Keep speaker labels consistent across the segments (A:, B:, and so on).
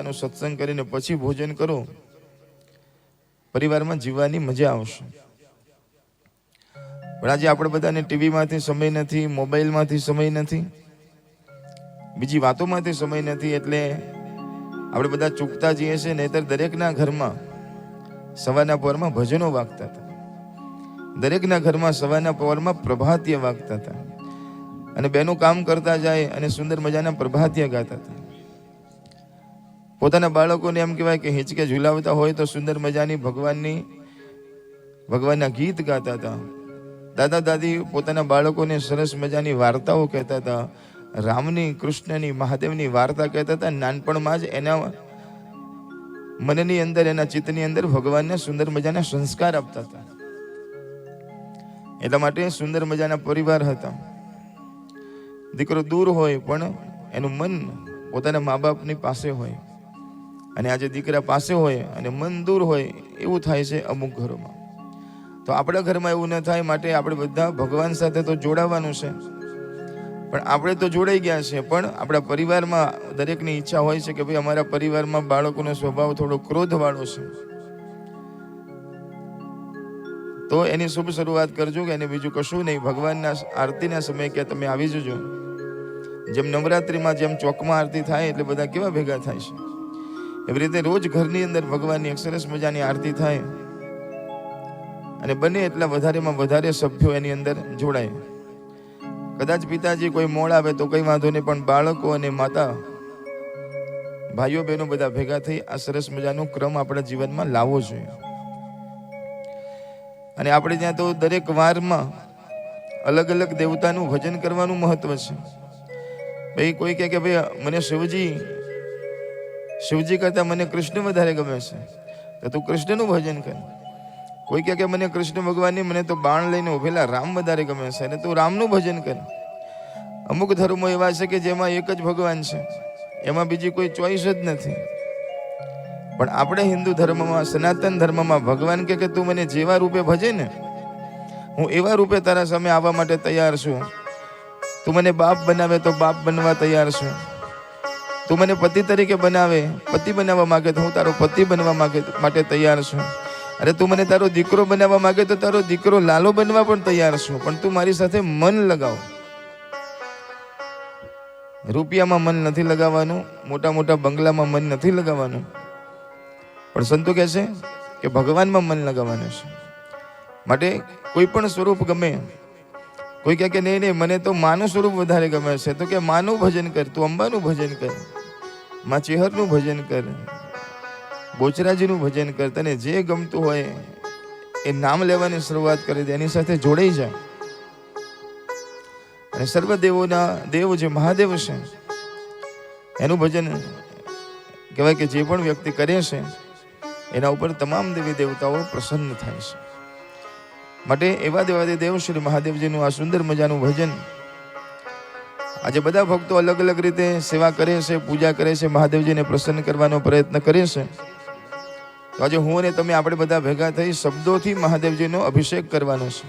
A: મજાનો સત્સંગ કરીને પછી ભોજન કરો, પરિવારમાં જીવવાની મજા આવશે. પણ આજે આપણે બધાને ટીવીમાંથી સમય નથી, મોબાઈલમાંથી સમય નથી, બીજી વાતોમાંથી સમય નથી, એટલે આપણે બધા ચૂકતા જઈએ છીએ. નહીતર દરેકના ઘરમાં સવારના પહોરમાં ભજનો વાગતા હતા, દરેકના ઘરમાં સવારના પહોરમાં પ્રભાતિય વાગતા હતા, અને બહેનો કામ કરતા જાય અને સુંદર મજાના પ્રભાતિય ગાતા હતા. પોતાના બાળકોને એમ કહેવાય કે હિંચકે ઝુલાવતા હોય તો સુંદર મજાની ભગવાનના ગીત ગાતા હતા. દાદા દાદી પોતાના બાળકોને સરસ મજાની વાર્તાઓ કહેતા હતા, રામની, કૃષ્ણની, મહાદેવની વાર્તા કહેતા હતા. નાનપણમાં જ એના મનની અંદર, એના ચિત્તની અંદર ભગવાનને સુંદર મજાના સંસ્કાર આપતા હતા. એટલા માટે સુંદર મજાના પરિવાર હતા. દીકરો દૂર હોય પણ એનું મન પોતાના મા બાપની પાસે હોય, અને આજે દીકરા પાસે હોય અને મન દૂર હોય, એવું થાય છે અમુક ઘરોમાં. તો આપણા ઘરમાં એવું ન થાય માટે આપણે બધા ભગવાન સાથે તો જોડાવાનું છે. પણ આપણે તો જોડાઈ ગયા છે, પણ આપણા પરિવારમાં દરેકની ઈચ્છા હોય છે કે ભાઈ અમારા પરિવારમાં બાળકોનો સ્વભાવ થોડો ક્રોધવાળો છે, તો એની શુભ શરૂઆત કરજો. કે એને બીજું કશું નહીં, ભગવાનના આરતીના સમયે કે તમે આવી જજો. જેમ નવરાત્રિમાં જેમ ચોકમાં આરતી થાય એટલે બધા કેવા ભેગા થાય છે, એવી રીતે રોજ ઘરની અંદર ભગવાનની એક સરસ મજાની આરતી થાય, અને બને એટલા વધારેમાં વધારે સભ્યો એની અંદર જોડાય. કદાચ પિતાજી કોઈ મોડ આવે તો કંઈ વાંધો નહીં, પણ બાળકો અને માતા, ભાઈઓ બહેનો બધા ભેગા થઈ આ સરસ મજાનો ક્રમ આપણા જીવનમાં લાવવો જોઈએ. અને આપણે ત્યાં તો દરેક વારમાં અલગ અલગ દેવતાનું ભજન કરવાનું મહત્વ છે. ભાઈ કોઈ કહે કે ભાઈ મને શિવજી કરતા મને કૃષ્ણ વધારે ગમે છે, તો તું કૃષ્ણનું ભજન કર. કોઈ કહે કે મને કૃષ્ણ ભગવાનની, મને તો બાણ લઈને ઉભેલા રામ વધારે ગમે છે, અને તું રામનું ભજન કર. અમુક ધર્મો એવા છે કે જેમાં એક જ ભગવાન છે, એમાં બીજી કોઈ ચોઈસ જ નથી. પણ આપણે હિન્દુ ધર્મમાં, સનાતન ધર્મમાં ભગવાન કે તું મને જેવા રૂપે ભજે ને, હું એવા રૂપે તારા સામે આવવા માટે તૈયાર છું. તું મને બાપ બનાવે તો બાપ બનવા તૈયાર છું. તું મને પતિ તરીકે બનાવે, પતિ બનાવવા માંગે તો હું તારો પતિ બનવા માટે તૈયાર છું. અરે તું મને તારો દીકરો બનાવવા માંગે તો તારો દીકરો લાલો બનવા પણ તૈયાર છું. પણ તું મારી સાથે મન લગાવ. રૂપિયામાં મન નથી લગાવવાનું, મોટા મોટા બંગલામાં મન નથી લગાવવાનું, પણ સંતો કહે છે કે ભગવાનમાં મન લગાવવાનું છે. માટે કોઈ પણ સ્વરૂપ ગમે. કોઈ કહે કે નહીં, મને તો માનું સ્વરૂપ વધારે ગમે છે, તો કે માનું ભજન કર, તું અંબાનું ભજન કર, માં ચેહરનું ભજન કર, બોચરાજીનું ભજન કર. તને જે ગમતું હોય એ નામ લેવાની શરૂઆત કરી દે, એની સાથે જોડાઈ જાય. અને સર્વ દેવોના દેવ જે મહાદેવ છે એનું ભજન કહેવાય કે જે પણ વ્યક્તિ કરે છે એના ઉપર તમામ દેવી દેવતાઓ પ્રસન્ન થાય છે. માટે એવા દેવાદિદેવ શ્રી મહાદેવજીનું આ સુંદર મજાનું ભજન આજે બધા ભક્તો અલગ અલગ રીતે સેવા કરે છે, પૂજા કરે છે, મહાદેવજીને પ્રસન્ન કરવાનો પ્રયત્ન કરે છે. તો આજે હું અને તમે આપણે બધા ભેગા થઈ શબ્દોથી મહાદેવજીનો અભિષેક કરવાનો છે.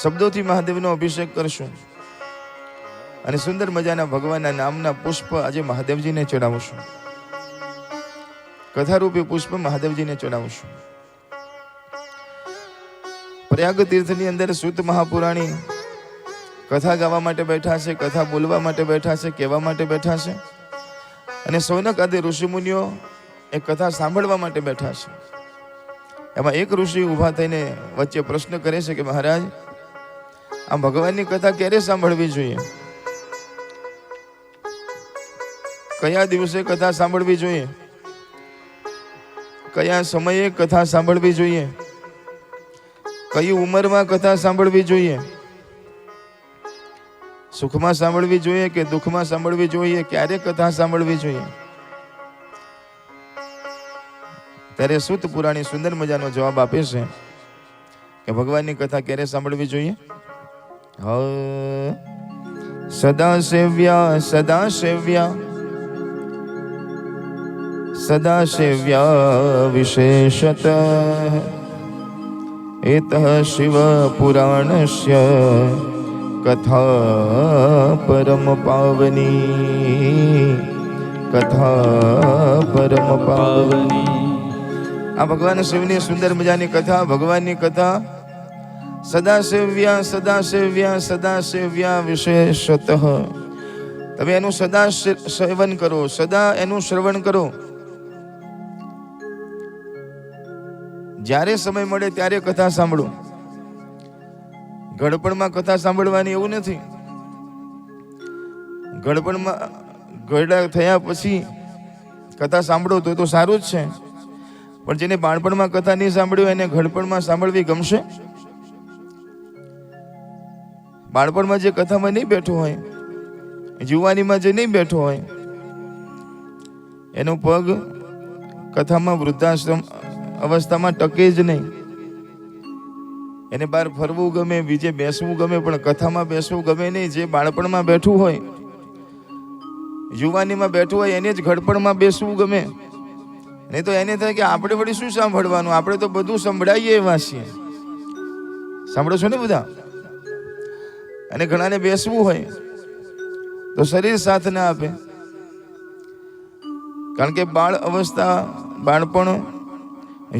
A: શબ્દોથી મહાદેવનો અભિષેક કરશું અને સુંદર મજાના ભગવાનના નામના પુષ્પ આજે મહાદેવજીને ચડાવશું. કથારૂપી પુષ્પ મહાદેવજીને ચડાવશું. પ્રયાગ તીર્થની અંદર સૂત મહાપુરાણી કથા ગાવા માટે બેઠા છે, કથા બોલવા માટે બેઠા છે, કહેવા માટે બેઠા છે, અને સૌનક આદિ ઋષિમુનિઓ એ કથા સાંભળવા માટે બેઠા છે. એમાં એક ઋષિ ઊભા થઈને વચ્ચે પ્રશ્ન કરે છે કે મહારાજ, આ ભગવાનની કથા ક્યારે સાંભળવી જોઈએ? કયા દિવસે કથા સાંભળવી જોઈએ? કયા સમયે કથા સાંભળવી જોઈએ? કઈ ઉંમરમાં કથા સાંભળવી જોઈએ? સુખમાં સાંભળવી જોઈએ કે દુઃખમાં સાંભળવી જોઈએ? ક્યારે કથા સાંભળવી જોઈએ? ત્યારે સૂત પુરાણી સુંદર મજાનો જવાબ આપે છે કે ભગવાનની કથા ક્યારે સાંભળવી જોઈએ? સદા સેવ્યા સદા સેવ્યા સદા સેવ્યા વિશેષત એતઃ શિવ પુરાણસ્ય કથા પરમ પાવની કથા પરમ પાવની. આ ભગવાન શિવની સુંદર મજાની કથા, ભગવાનની કથા. સદાશિવ્યા સદાશિવ્યા સદાશિવ્યા વિશેષતઃ. તમે એનું સદા સેવન કરો, સદા એનું શ્રવણ કરો. જ્યારે સમય મળે ત્યારે કથા સાંભળો. ઘડપણમાં કથા સાંભળવાની એવું નથી. ઘડપણમાં ઘરડા થયા પછી કથા સાંભળો તો સારું જ છે, પણ જેને બાળપણમાં કથા નહીં સાંભળ્યું એને ઘડપણમાં સાંભળવી ગમશે? બાળપણમાં જે કથામાં નહીં બેઠો હોય, જુવાનીમાં જે નહીં બેઠો હોય, એનો પગ કથામાં વૃદ્ધાશ્રમ અવસ્થામાં ટકે જ નહીં. એને બહાર ફરવું ગમે, બીજે બેસવું ગમે, પણ કથામાં બેસવું ગમે નહીં. જે બાળપણમાં બેઠું હોય, જુવાનીમાં બેઠું હોય, એને જ ઘડપણમાં બેસવું ગમે. નહીં તો એને થાય કે આપણે વળી શું સાંભળવાનું, આપણે તો બધું સંભળાઈએ એવા છીએ. સાંભળો છો ને બધા? અને ઘણાને બેસવું હોય તો શરીર સાથ ના આપે, કારણ કે બાળ અવસ્થા, બાળપણ,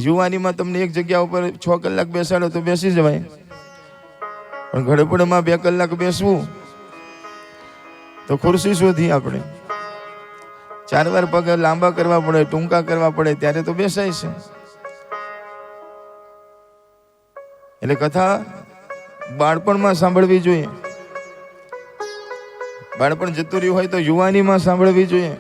A: યુવાનીમાં તમને એક જગ્યા ઉપર 6 કલાક બેસાડો તો બેસી જવાય, પણ ઘડપણમાં 2 કલાક બેસવું તો ખુરશી શોધી આપણે. 4 વાર પગ લાંબા કરવા પડે, ટૂંકા કરવા પડે, ત્યારે તો બેસાય છે. એટલે કથા બાળપણમાં સાંભળવી જોઈએ. બાળપણ જતું રહ્યું હોય તો યુવાનીમાં સાંભળવી જોઈએ.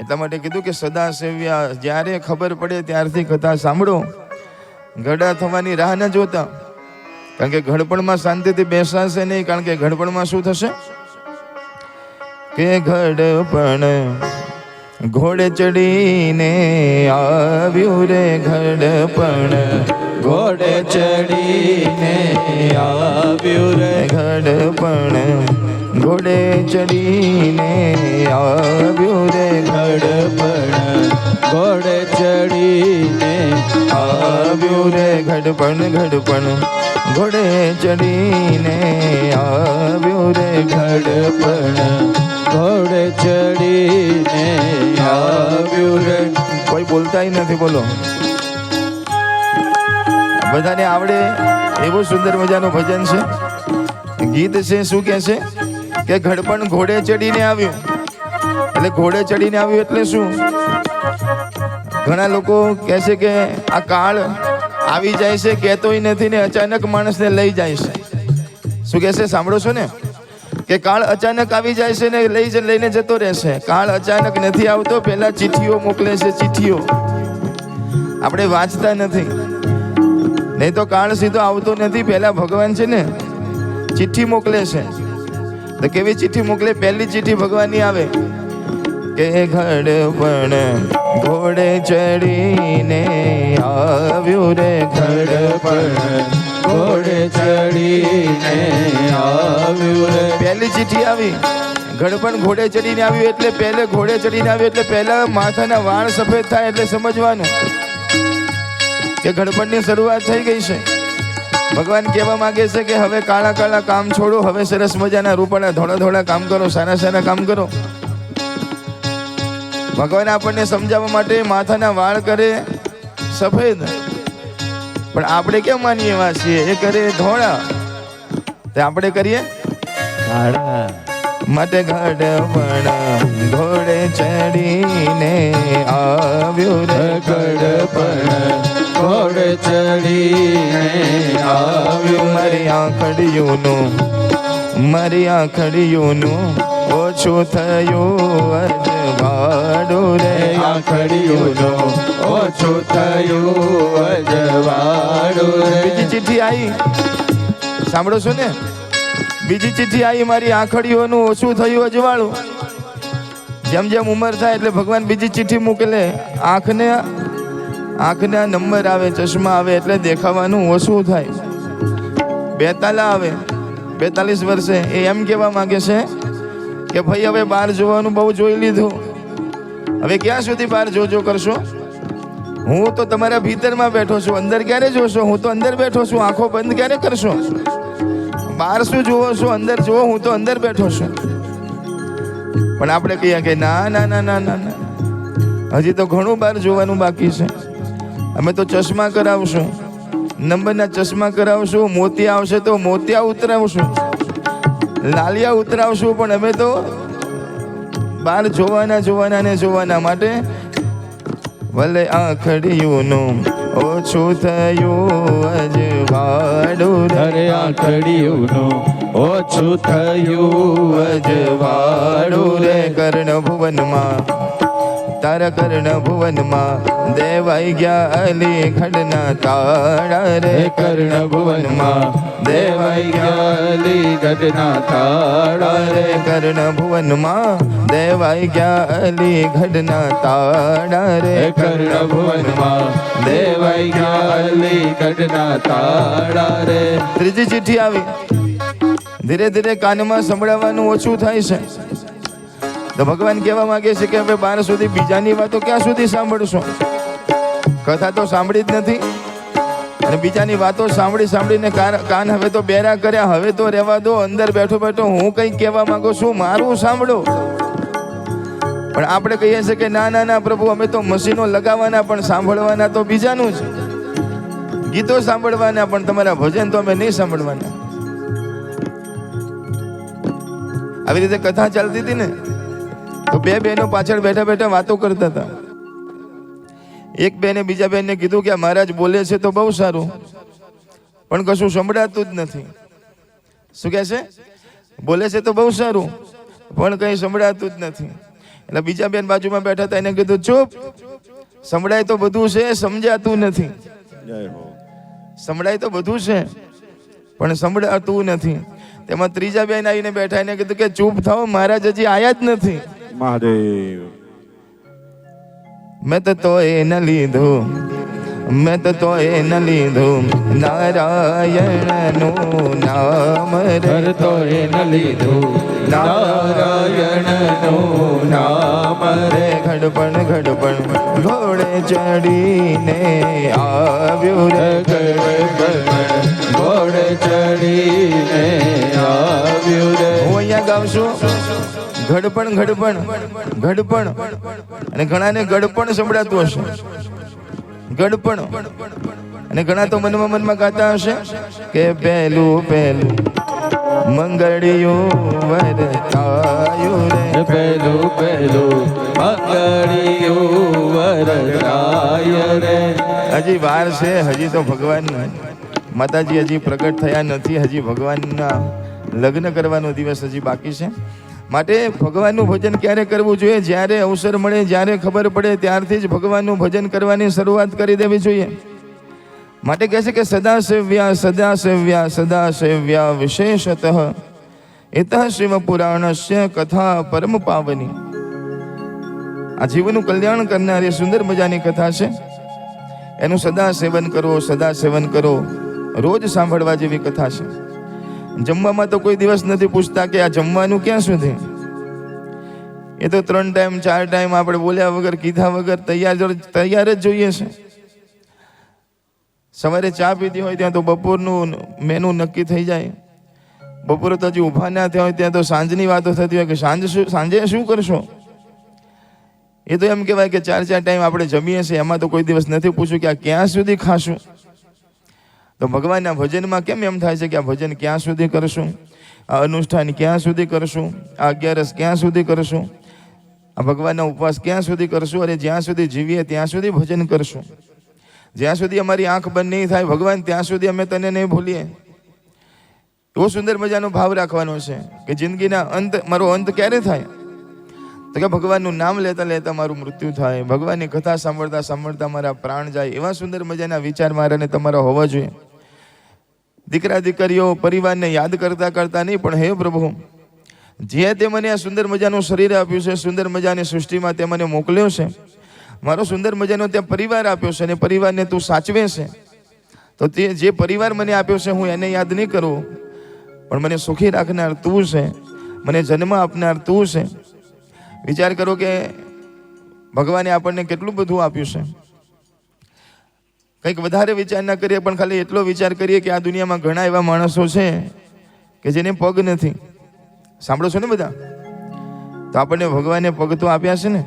A: એટલા માટે કીધું કે સદા સેવ્યા. જ્યારે ખબર પડે ત્યારથી કથા સાંભળો. ઘરડા થવાની રાહ ન જોતા, કારણ કે ઘડપણમાં શાંતિથી બેસાશે નહીં. કારણ કે ઘડપણમાં શું થશે કે ઘડપણ ઘોડે ચડીને આવ્યું રે, ઘડપણ
B: ઘોડે ચડીને આવ્યું રે,
A: ઘડપણ ઘોડે ચડીને આવ્યું રે,
B: ઘડપણ ઘોડે ચડીને
A: આવ્યું રે, ઘડપણ ઘડપણ ઘોડે ચડીને આવ્યું રે,
B: ઘડપણ ઘોડે ચડીને આવ્યું રે.
A: કોઈ બોલતાય નથી, બોલો. બધાને આવડે એવું સુંદર મજાનું ભજન છે, ગીત છે. શું કે છે કે ઘડપણ ઘોડે ચડીને આવ્યું. એટલે ઘોડે ચડીને આવ્યું એટલે શું? ઘણા લોકો કહે છે કે આ કાળ આવી જાય છે, કહેતોય નથી ને અચાનક માણસને લઈ જાય છે. શું કહે છે? સાંભળો છો ને કે કાળ અચાનક આવી જાય છે ને લઈને જતો રહેશે. કાળ અચાનક નથી આવતો, પહેલા ચિઠ્ઠીઓ મોકલે છે. ચિઠ્ઠીઓ આપણે વાંચતા નથી, નહીં તો કાળ સીધો આવતો નથી. પહેલા ભગવાન છે ને ચિઠ્ઠી મોકલે છે. તો કેવી ચિઠ્ઠી મોકલે? પહેલી ચિઠ્ઠી ભગવાનની આવે કે ઘડપણ ઘોડે ચડીને આવ્યું રે,
B: ઘડપણ ઘોડે ચડીને આવ્યું રે.
A: પહેલી ચિઠ્ઠી આવી, ઘડપણ ઘોડે ચડીને આવ્યું. એટલે પહેલે ઘોડે ચડીને આવ્યું એટલે પહેલા માથાના વાળ સફેદ થાય એટલે સમજવાનું કે ઘડપણની શરૂઆત થઈ ગઈ છે. ભગવાન કહેવા માંગે છે કે હવે કાળા કાળા કામ છોડો, હવે સરસ મજાના રૂપાળા ધોળા ધોળા કામ કરો, સારા સારા કામ કરો. ભગવાન આપણને સમજાવવા માટે માથાના વાળ કરે સફેદ, પણ આપણે કેમ માનીએ એવા છીએ? એ કરે ધોળા, તે આપણે કરીએ
B: કાળા.
A: માટે ઘડપણ ઘોડે ચડીને આવ્યું રે,
B: ઘડપણ ઘોડે ચડીને આવ્યું.
A: મારી આંખડીઓનું ઓછું થયું અજવાળું રે,
B: આંખડીઓનું ઓછું થયું અજવાળું રે.
A: બીજી ચિઠ્ઠી આવી, સાંભળો છો ને? બીજી ચિઠ્ઠી આવી, મારી આંખડીઓનું ઓછું થયું અજવાળું. જેમ જેમ ઉંમર થાય એટલે ભગવાન બીજી ચિઠ્ઠી મોકલે. આંખના નંબર આવે, ચશ્મા આવે એટલે દેખાવાનું ઓછું થાય. 42 આવે, 42 વર્ષે એ એમ કહેવા માંગે છે કે ભાઈ હવે બહાર જોવાનું બહુ જોઈ લીધું, હવે ક્યાં સુધી બહાર જોજો કરશો? હું તો તમારા ભીતરમાં બેઠો છું, અંદર ક્યારે જોશો? હું તો અંદર બેઠો છું. આંખો બંધ ક્યારે કરશો? બહાર શું જોવો છો? અંદર જુઓ, હું તો અંદર બેઠો છું. પણ આપણે કહીએ કે ના ના ના ના ના ના, હજી તો ઘણું બહાર જોવાનું બાકી છે. અમે તો ચશ્મા કરાવશું, નંબરના ચશ્મા કરાવશું, મોતિયા આવશે તો મોતિયા ઉતરાવશું, લાલિયા ઉતરાવશું, પણ અમે તો બહાર જોવાના ને જોવાના. માટે ભલે આંખડીઓનું ઓછું થયું અજવાળું રે,
B: અરે આંખડીઓનું ઓછું થયું
A: અજવાળું રે. કર્ણ ભુવનમાં તારા કર્ણ ભુવનમાં દેવાઈ ગયા અલી ખડના તાળા રે.
B: કર્ણ ભુવનમાં દેવાઈ ગયા અલીગઢના તાળા રે.
A: કર્ણ ભુવનમાં દેવાઈ ગયા અલી ખડના તાળા રે.
B: કર્ણ ભુવનમાં દેવાઈ ગયા અલીગઢના તાળા રે.
A: ત્રીજી ચિઠ્ઠી આવી. ધીરે ધીરે કાનમાં સંભળાવવાનું ઓછું થાય છે. તો ભગવાન કહેવા માંગે છે કે હવે 12 સુધી બીજાની વાતો ક્યાં સુધી સાંભળશો? કથા તો સાંભળી જ નથી, અને બીજાની વાતો સાંભળીને કાન હવે તો બેરા કર્યા. હવે તો રહેવા દો, અંદર બેઠો બેઠો હું કંઈક કહેવા માંગુ છું, મારું સાંભળો. પણ આપણે કહીએ છીએ કે ના ના ના પ્રભુ, અમે તો મશીનો લગાવવાના, પણ સાંભળવાના તો બીજાનું છે. ગીતો સાંભળવાના, પણ તમારા ભજન તો અમે નહીં સાંભળવાના. આવી રીતે કથા ચાલતી હતી ને, તો બે બહેનો પાછળ બેઠા બેઠા વાતો કરતા હતા. એક બેને બીજા બેનને કીધું કે મહારાજ બોલે છે તો બહુ સારું, પણ કશું સંભળાતું જ નથી. શું કહે છે? બોલે છે તો બહુ સારું, પણ કંઈ સંભળાતું જ નથી. એટલે બીજા બેન બાજુમાં બેઠા હતા, એને કીધું ચૂપ, સંભળાય તો બધું છે, સમજાતું નથી. સંભળાય તો બધું છે, પણ સંભળાતું નથી. તેમાં ત્રીજા બેન આવીને બેઠા, એને કીધું કે ચૂપ થાઓ, મહારાજ હજી આયા જ નથી.
B: મહાદેવ.
A: મેં તો ન લીધું, મેં તો ન લીધું નારાયણનું નામ રે.
B: તો ન લીધું નારાયણનું નામ રે.
A: ઘડપણ ઘડપણ ઘોડે ચડીને આવ્યું રે.
B: ગડપણ ઘોડે ચડીને આવ્યું રે.
A: હું અહીંયા ગાઉં છું ઘડપણ ઘડપણ ઘડપણ, અને ઘણાને ગડપણ સંભળાતું હશે, ગડપણ. અને ઘણા તો મનમાં ગાતા હશે કે પહેલું પહેલું મંગળિયું વરતાયું રે.
B: પહેલું પહેલું મંગળિયું વરતાય રે.
A: હજી વાર છે, હજી તો ભગવાન માતાજી હજી પ્રગટ થયા નથી. હજી ભગવાનના લગ્ન કરવાનો દિવસ હજી બાકી છે. માટે ભગવાનનું ભજન ક્યારે કરવું જોઈએ? જ્યારે અવસર મળે, જ્યારે ખબર પડે ત્યારથી જ ભગવાનનું ભજન કરવાની શરૂઆત કરી દેવી જોઈએ. માટે કહે છે કે સદા સેવ્યા સદા સેવ્યા સદા સેવ્યા વિશેષતઃ એતઃ શિવ પુરાણસ્ય કથા પરમ પાવની. આ જીવનું કલ્યાણ કરનારી સુંદર મજાની કથા છે. એનું સદા સેવન કરો, સદા સેવન કરો. રોજ સાંભળવા જેવી કથા છે. જમવામાં તો કોઈ દિવસ નથી પૂછતા કે આ જમવાનું ક્યાં સુધી. એ તો 3 ટાઈમ 4 ટાઈમ આપણે બોલ્યા વગર કીધા વગર તૈયાર જ જોઈએ છે. સવારે ચા પીધી હોય ત્યાં તો બપોરનું મેનુ નક્કી થઈ જાય. બપોરે તો હજી ઊભા ના થયા હોય ત્યાં તો સાંજની વાતો થતી હોય કે સાંજે શું કરશો. એ તો એમ કહેવાય કે 4 ટાઈમ આપણે જમીએ છીએ, એમાં તો કોઈ દિવસ નથી પૂછ્યું કે આ ક્યાં સુધી ખાશું. તો ભગવાનના ભજનમાં કેમ એમ થાય છે કે આ ભજન ક્યાં સુધી કરશું, આ અનુષ્ઠાન ક્યાં સુધી કરશું, આ 11 ક્યાં સુધી કરશું, આ ભગવાનના ઉપવાસ ક્યાં સુધી કરશું. અને જ્યાં સુધી જીવીએ ત્યાં સુધી ભજન કરશું. જ્યાં સુધી અમારી આંખ બંધ નહીં થાય ભગવાન, ત્યાં સુધી અમે તને નહીં ભૂલીએ. એવો સુંદર મજાનો ભાવ રાખવાનો છે કે જિંદગીના અંત, મારો અંત ક્યારે થાય? તો કે ભગવાનનું નામ લેતા લેતા મારું મૃત્યુ થાય, ભગવાનની કથા સાંભળતા સાંભળતા મારા પ્રાણ જાય. એવા સુંદર મજાના વિચાર મારાને તમારા હોવા જોઈએ. દીકરા દીકરીઓ પરિવારને યાદ કરતા કરતા નહીં, પણ હે પ્રભુ, જે તે મને આ સુંદર મજાનું શરીર આપ્યું છે, સુંદર મજાની સૃષ્ટિમાં તે મને મોકલ્યો છે, મારો સુંદર મજાનો ત્યાં પરિવાર આપ્યો છે, અને પરિવારને તું સાચવે છે. તો તે જે પરિવાર મને આપ્યો છે હું એને યાદ નહીં કરું, પણ મને સુખી રાખનાર તું છે, મને જન્મ આપનાર તું છે. વિચાર કરો કે ભગવાને આપણને કેટલું બધું આપ્યું છે. કંઈક વધારે વિચાર ના કરીએ, પણ ખાલી એટલો વિચાર કરીએ કે આ દુનિયામાં ઘણા એવા માણસો છે કે જેને પગ નથી. સાંભળો છો ને બધા? તો આપણને ભગવાને પગ તો આપ્યા છે ને,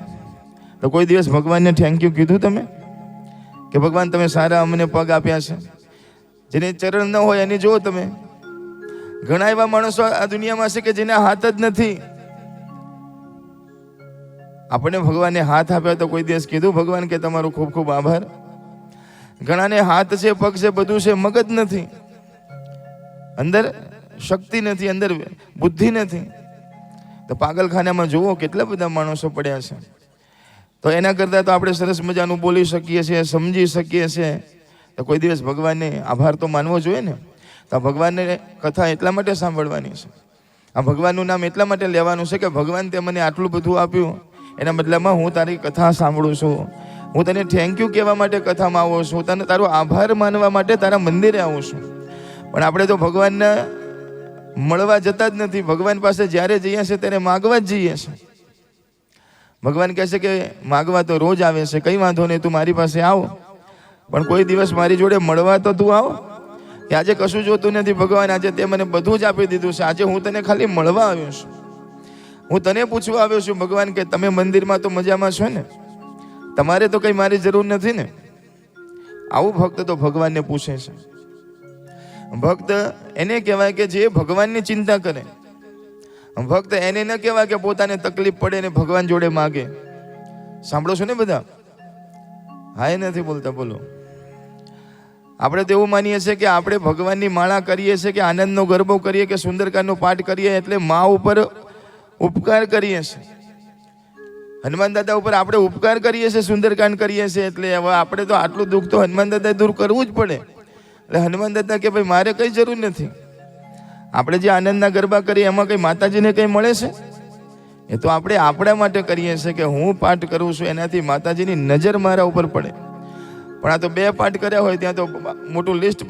A: તો કોઈ દિવસ ભગવાનને થેન્ક યુ કીધું તમે કે ભગવાન તમે સારા અમને પગ આપ્યા છે? જેને ચરણ ન હોય એની જુઓ તમે, ઘણા એવા માણસો આ દુનિયામાં છે કે જેને હાથ જ નથી. આપણે ભગવાને હાથ આપ્યા તો કોઈ દિવસ કીધું ભગવાન કે તમારો ખૂબ ખૂબ આભાર? ઘણાને હાથ છે, પગ છે, બધું છે, મગજ નથી, અંદર શક્તિ નથી, અંદર બુદ્ધિ નથી. તો પાગલખાનામાં જુઓ કેટલા બધા માણસો પડ્યા છે. તો એના કરતાં તો આપણે સરસ મજાનું બોલી શકીએ છીએ, સમજી શકીએ છીએ. તો કોઈ દિવસ ભગવાનને આભાર તો માનવો જોઈએ ને. તો આ ભગવાનને કથા એટલા માટે સાંભળવાની છે, આ ભગવાનનું નામ એટલા માટે લેવાનું છે કે ભગવાન તે મને આટલું બધું આપ્યું, એના બદલામાં હું તારી કથા સાંભળું છું, હું તને થેન્ક યુ કહેવા માટે કથામાં આવું છું, તને તારો આભાર માનવા માટે તારા મંદિરે આવું છું. પણ આપણે તો ભગવાનને મળવા જતા જ નથી. ભગવાન પાસે જ્યારે જઈએ છીએ ત્યારે માગવા જ જઈએ છીએ. ભગવાન કહે છે કે માગવા તો રોજ આવે છે, કંઈ વાંધો નહીં, તું મારી પાસે આવ, પણ કોઈ દિવસ મારી જોડે મળવા તો તું આવ. કે આજે કશું જોતું નથી ભગવાન, આજે તે મને બધું જ આપી દીધું છે, આજે હું તને ખાલી મળવા આવ્યો છું, હું તને પૂછવા આવ્યો છું ભગવાન કે તમે મંદિરમાં તો મજામાં છો ને, તમારે તો કંઈ મારી જરૂર નથી ને. આવું ભક્ત તો ભગવાનને પૂછે છે. ભક્ત એને કહેવાય કે જે ભગવાનની ચિંતા કરે. ભક્ત એને ન કહેવાય કે પોતાને તકલીફ પડે ને ભગવાન જોડે માગે. સાંભળો છો ને બધા? હા, એ નથી બોલતા, બોલો. આપણે તો એવું માનીએ છીએ કે આપણે ભગવાનની માળા કરીએ છીએ, કે આનંદનો ગરબો કરીએ, કે સુંદરકાંડનો પાઠ કરીએ એટલે મા ઉપર ઉપકાર કરીએ છીએ. હનુમાન દાદા ઉપર આપણે ઉપકાર કરીએ છીએ, સુંદરકાંડ કરીએ છીએ, એટલે હવે આપણે તો આટલું દુઃખ તો હનુમાન દાદા દૂર કરવું જ પડે. એટલે હનુમાન દાદા કે ભાઈ મારે કંઈ જરૂર નથી. આપણે જે આનંદના ગરબા કરીએ એમાં કંઈ માતાજીને કંઈ મળે છે? એ તો આપણે આપણા માટે કરીએ છીએ કે હું પાઠ કરું છું એનાથી માતાજીની નજર મારા ઉપર પડે. પણ આ તો 2 પાઠ કર્યા હોય ત્યાં તો મોટું લિસ્ટ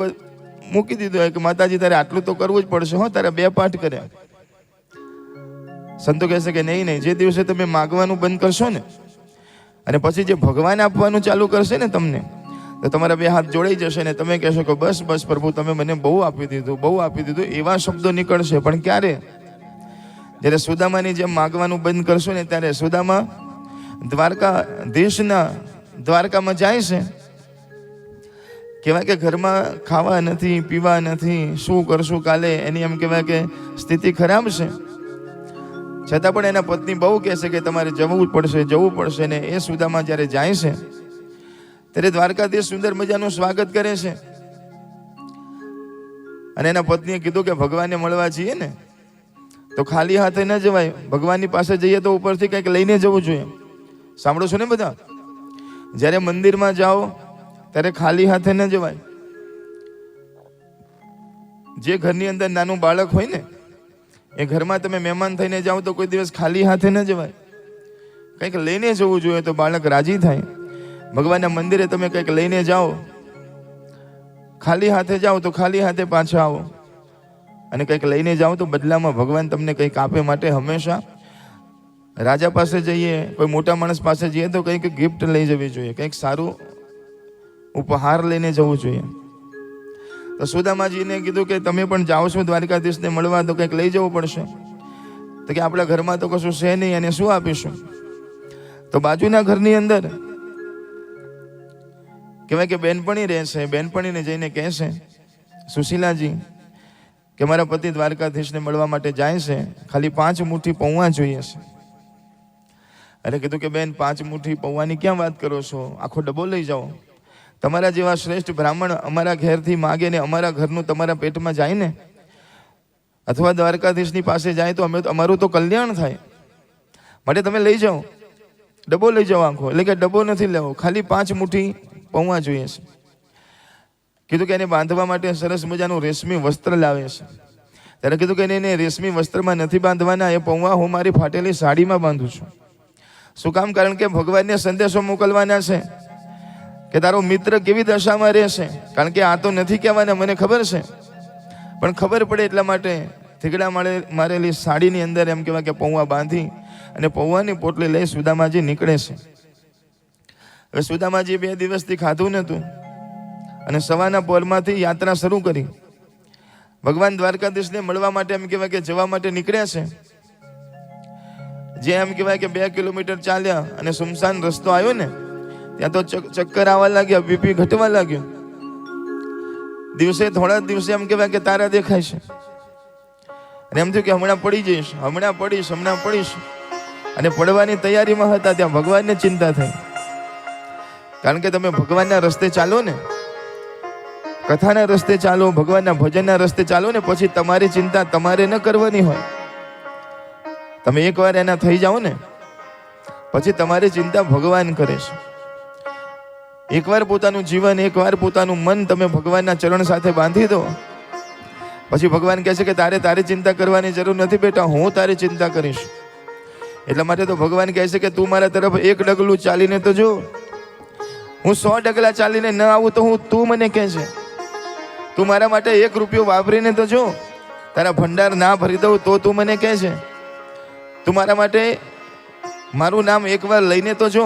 A: મૂકી દીધું હોય કે માતાજી તારે આટલું તો કરવું જ પડશે, હો તારે 2 પાઠ કર્યા. સંતો કહેશે કે નહીં, જે દિવસે તમે માગવાનું બંધ કરશો ને અને પછી જે ભગવાન આપવાનું ચાલુ કરશે ને તમને, તો તમારા 2 હાથ જોડાઈ જશે ને તમે કહેશો કે બસ બસ પ્રભુ, તમે મને બહુ આપી દીધું, બહુ આપી દીધું. એવા શબ્દો નીકળશે. પણ ક્યારે? જ્યારે સુદામાની જેમ માગવાનું બંધ કરશો ને ત્યારે સુદામા દ્વારકામાં જાય છે. કહેવાય કે ઘરમાં ખાવા નથી, પીવા નથી, શું કરશું કાલે, એની એમ કહેવાય કે સ્થિતિ ખરાબ છે. છતાં પણ એના પત્ની બહુ કહેશે કે તમારે જવું પડશે. ને એ સુદામા જ્યારે જાય છે ત્યારે દ્વારકાધીશ સુંદર મજાનું સ્વાગત કરે છે. અને એના પત્નીએ કીધું કે ભગવાનને મળવા જઈએ ને તો ખાલી હાથે ન જવાય, ભગવાનની પાસે જઈએ તો ઉપરથી કંઈક લઈને જવું જોઈએ. સાંભળો છો ને બધા? જ્યારે મંદિરમાં જાઓ ત્યારે ખાલી હાથે ન જવાય. જે ઘરની અંદર નાનું બાળક હોય ને એ ઘરમાં તમે મહેમાન થઈને જાઓ તો કોઈ દિવસ ખાલી હાથે ન જવાય, કંઈક લઈને જવું જોઈએ તો બાળક રાજી થાય. ભગવાનના મંદિરે તમે કંઈક લઈને જાઓ, ખાલી હાથે જાઓ તો ખાલી હાથે પાછા આવો, અને કંઈક લઈને જાઓ તો બદલામાં ભગવાન તમને કંઈક આપે. માટે હંમેશા રાજા પાસે જઈએ, કોઈ મોટા માણસ પાસે જઈએ તો કંઈક ગિફ્ટ લઈ જવી જોઈએ, કંઈક સારું ઉપહાર લઈને જવું જોઈએ. તો સુદામાજીને કીધું કે તમે પણ જાઓ છો દ્વારકાધીશને મળવા તો કંઈક લઈ જવું પડશે. તો કે આપણા ઘરમાં તો કશું છે નહીં, અને શું આપીશું? તો બાજુના ઘરની અંદર કહેવાય કે બેનપણી રહેશે. બેનપણીને જઈને કહેશે, સુશીલાજી કે મારા પતિ દ્વારકાધીશને મળવા માટે જાય છે, ખાલી 5 મુઠ્ઠી પૌવા જોઈએ છે. અરે કીધું કે બેન 5 મુઠ્ઠી પૌવાની ક્યાં વાત કરો છો, આખો ડબ્બો લઈ જાઓ. તમારા જેવા શ્રેષ્ઠ બ્રાહ્મણ અમારા ઘેરથી માગે ને અમારા ઘરનું તમારા પેટમાં જાય ને, અથવા દ્વારકાધીશની પાસે જાય તો અમારું તો કલ્યાણ થાય. માટે તમે લઈ જાઓ, ડબ્બો લઈ જાઓ આખો. એટલે કે ડબ્બો નથી લેવો, ખાલી 5 મુઠ્ઠી પૌવા જોઈએ છે. કીધું કે એને બાંધવા માટે સરસ મજાનું રેશમી વસ્ત્ર લાવે છે. ત્યારે કીધું કે એને રેશમી વસ્ત્રમાં નથી બાંધવાના, એ પૌવા હું મારી ફાટેલી સાડીમાં બાંધું છું. શું કામ? કારણ કે ભગવાનને સંદેશો મોકલવાના છે કે તારો મિત્ર કેવી દશામાં રહેશે. કારણ કે આ તો નથી કહેવાના, મને ખબર છે, પણ ખબર પડે એટલા માટે થીગડા મારેલી સાડીની અંદર એમ કહેવાય કે પૌવા બાંધી અને પૌવાની પોટલી લઈ સુદામાજી નીકળે છે. હવે સુદામાજી 2 દિવસથી ખાધું નહોતું અને સવારના પોરમાંથી યાત્રા શરૂ કરી. ભગવાન દ્વારકાધીશને મળવા માટે એમ કહેવાય કે જવા માટે નીકળ્યા છે. જે એમ કહેવાય કે 2 કિલોમીટર ચાલ્યા અને સુમસાન રસ્તો આવ્યો ને, ત્યાં તો ચક્કર આવવા લાગ્યા, બીપી ઘટવા લાગ્યું. થોડા દિવસે એમ કહેવાય કે તારા દેખાય છે. અને એમ થયું કે હમણાં પડી જઈશ, હમણાં પડીશ. અને પડવાની તૈયારીમાં હતા ત્યાં ભગવાનને ચિંતા થઈ. કારણ કે તમે ભગવાનના રસ્તે ચાલો ને, કથાના રસ્તે ચાલો, ભગવાનના ભજનના રસ્તે ચાલો ને, પછી તમારી ચિંતા તમારે ન કરવાની હોય. તમે એકવાર એના થઈ જાઓ ને, પછી તમારી ચિંતા ભગવાન કરે છે. એકવાર પોતાનું જીવન, એકવાર પોતાનું મન તમે ભગવાનના ચરણ સાથે બાંધી દો, પછી ભગવાન કહે છે કે તારી ચિંતા કરવાની જરૂર નથી બેટા, હું તારી ચિંતા કરીશ. એટલા માટે તો ભગવાન કહે છે કે તું મારા તરફ 1 ડગલું ચાલીને તો જો, હું 100 ડગલા ચાલીને ન આવું તો તું મને કહે છે. તું મારા માટે 1 રૂપિયો વાપરીને તો જો, તારા ભંડાર ના ભરી દઉં તો તું મને કહે છે. તું મારા માટે મારું નામ એકવાર લઈને તો જો,